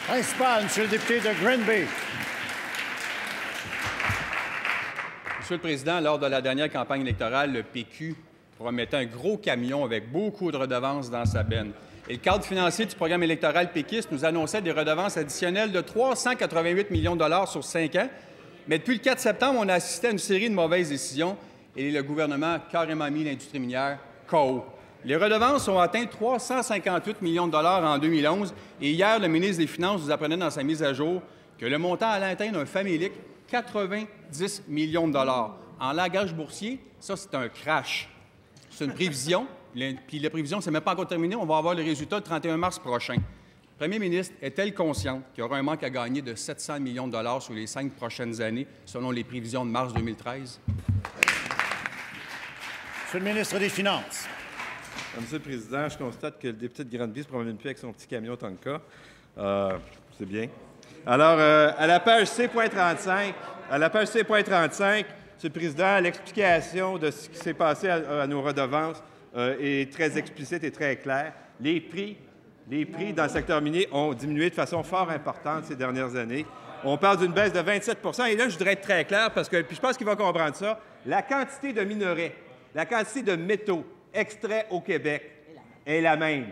Principal, Monsieur le député de Granby. Monsieur le Président, lors de la dernière campagne électorale, le PQ promettait un gros camion avec beaucoup de redevances dans sa benne. Et le cadre financier du programme électoral péquiste nous annonçait des redevances additionnelles de 388 millions de dollars sur 5 ans. Mais depuis le 4 septembre, on a assisté à une série de mauvaises décisions et le gouvernement a carrément mis l'industrie minière KO. Les redevances ont atteint 358 millions de dollars en 2011 et hier, le ministre des Finances nous apprenait dans sa mise à jour que le montant allait atteindre un famélique 90 millions de dollars. En langage boursier, ça, c'est un crash. C'est une prévision, puis la prévision, c'est même pas encore terminé. On va avoir le résultat le 31 mars prochain. Le premier ministre est-elle consciente qu'il y aura un manque à gagner de 700 millions de dollars sur les 5 prochaines années, selon les prévisions de mars 2013? Monsieur le ministre des Finances. Monsieur le Président, je constate que le député de Granby ne se promène plus avec son petit camion Tonka. C'est bien. Alors, à la page C.35, Monsieur le Président, l'explication de ce qui s'est passé à nos redevances est très explicite et très claire. Les prix dans le secteur minier ont diminué de façon fort importante ces dernières années. On parle d'une baisse de 27 % et là, je voudrais être très clair, parce que puis je pense qu'il va comprendre ça. La quantité de minerais, la quantité de métaux extraits au Québec est la même.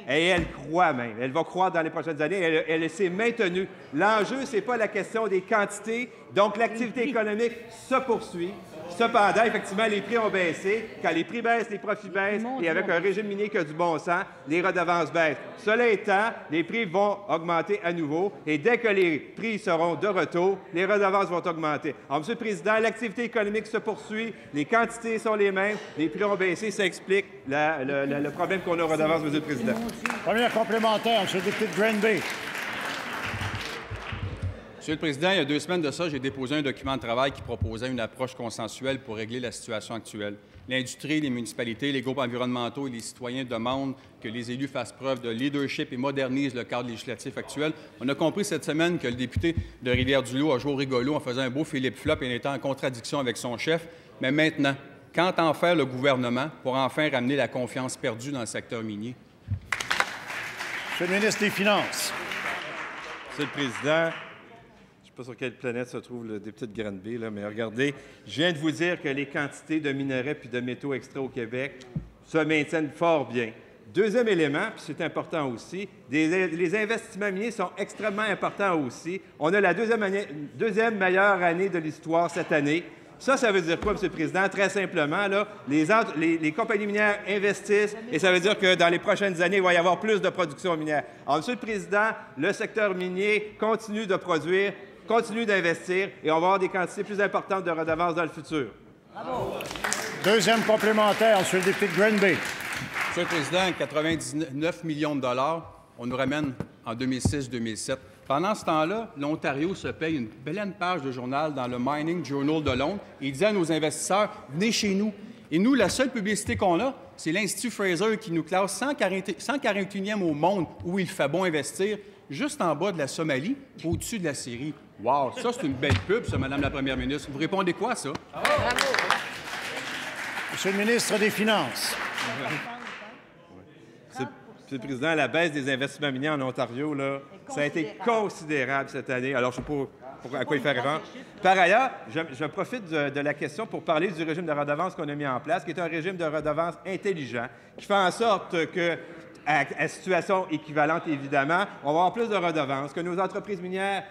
Et elle croît même. Elle va croître dans les prochaines années. Elle s'est maintenue. L'enjeu, ce n'est pas la question des quantités. Donc, l'activité économique se poursuit. Cependant, effectivement, les prix ont baissé. Quand les prix baissent, les profits baissent. Et avec un régime minier qui a du bon sens, les redevances baissent. Cela étant, les prix vont augmenter à nouveau. Et dès que les prix seront de retour, les redevances vont augmenter. Alors, Monsieur le Président, l'activité économique se poursuit. Les quantités sont les mêmes. Les prix ont baissé. Ça explique le problème qu'on a aux redevances, Monsieur le Président. Première complémentaire, Monsieur le député de Granby. Monsieur le Président, il y a 2 semaines de ça, j'ai déposé un document de travail qui proposait une approche consensuelle pour régler la situation actuelle. L'industrie, les municipalités, les groupes environnementaux et les citoyens demandent que les élus fassent preuve de leadership et modernisent le cadre législatif actuel. On a compris cette semaine que le député de Rivière-du-Loup a joué au rigolo en faisant un beau Philippe Flop et en étant en contradiction avec son chef. Mais maintenant, qu'entend faire le gouvernement pour enfin ramener la confiance perdue dans le secteur minier? Monsieur le ministre des Finances. Monsieur le Président, je ne sais pas sur quelle planète se trouve le député de Granby, là, mais regardez, je viens de vous dire que les quantités de minerais puis de métaux extraits au Québec se maintiennent fort bien. Deuxième élément, puis c'est important aussi, les investissements miniers sont extrêmement importants aussi. On a la deuxième meilleure année de l'histoire cette année. Ça veut dire quoi, Monsieur le Président? Très simplement, là, les compagnies minières investissent et ça veut dire que dans les prochaines années, il va y avoir plus de production minière. Alors, Monsieur le Président, le secteur minier continue de produire, continue d'investir et on va avoir des quantités plus importantes de redevances dans le futur. Bravo. Deuxième complémentaire, Monsieur le député de Granby. Monsieur le Président, 99 millions de dollars, on nous ramène en 2006-2007. Pendant ce temps-là, l'Ontario se paye une belle page de journal dans le Mining Journal de Londres et il dit à nos investisseurs, venez chez nous. Et nous, la seule publicité qu'on a, c'est l'Institut Fraser qui nous classe 141e au monde où il fait bon investir, juste en bas de la Somalie, au-dessus de la Syrie. Wow, ça, c'est une belle pub, ça, Madame la Première ministre. Vous répondez quoi à ça? Bravo. Monsieur le ministre des Finances. Monsieur le Président, la baisse des investissements miniers en Ontario, là, ça a été considérable cette année. Alors, je ne sais pas à quoi il fait référence. Par ailleurs, je profite de la question pour parler du régime de redevance qu'on a mis en place, qui est un régime de redevance intelligent, qui fait en sorte que, à situation équivalente, évidemment, on va avoir plus de redevances, que nos entreprises minières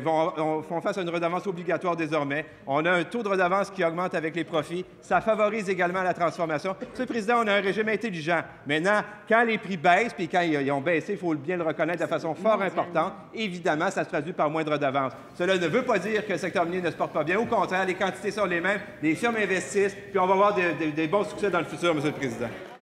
font face à une redevance obligatoire désormais. On a un taux de redevance qui augmente avec les profits. Ça favorise également la transformation. Monsieur le Président, on a un régime intelligent. Maintenant, quand les prix baissent, puis quand ils ont baissé, il faut bien le reconnaître de façon fort importante, évidemment, ça se traduit par moins de redevances. Cela ne veut pas dire que le secteur minier ne se porte pas bien. Au contraire, les quantités sont les mêmes, les firmes investissent, puis on va avoir des bons succès dans le futur, Monsieur le Président.